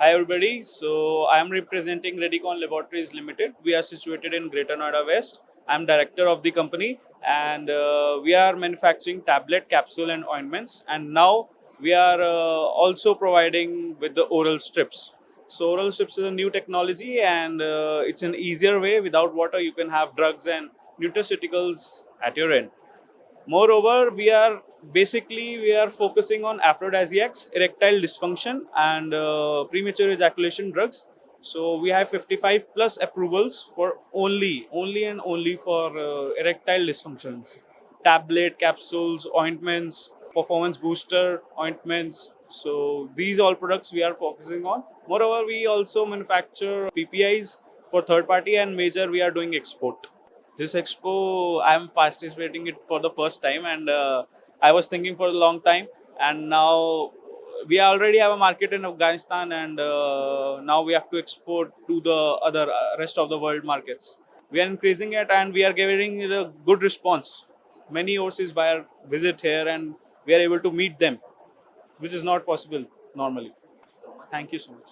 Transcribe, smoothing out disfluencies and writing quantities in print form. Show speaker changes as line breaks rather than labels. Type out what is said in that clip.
Hi everybody, so I am representing Radicon Laboratories Limited. We are situated in Greater Noida West. I am director of the company and we are manufacturing tablet, capsule and ointments, and now we are also providing with the oral strips. So oral strips is a new technology and it's an easier way. Without water you can have drugs and nutraceuticals at your end. Moreover, we are focusing on aphrodisiacs, erectile dysfunction, and premature ejaculation drugs. So we have 55 plus approvals for only for erectile dysfunctions. Tablet, capsules, ointments, performance booster ointments. So these all products we are focusing on. Moreover, we also manufacture PPIs for third party and major we are doing export. This expo, I'm participating it for the first time, and I was thinking for a long time. And now we already have a market in Afghanistan, and now we have to export to the other rest of the world markets. We are increasing it, and we are giving it a good response. Many overseas buyers visit here, and we are able to meet them, which is not possible normally. Thank you so much.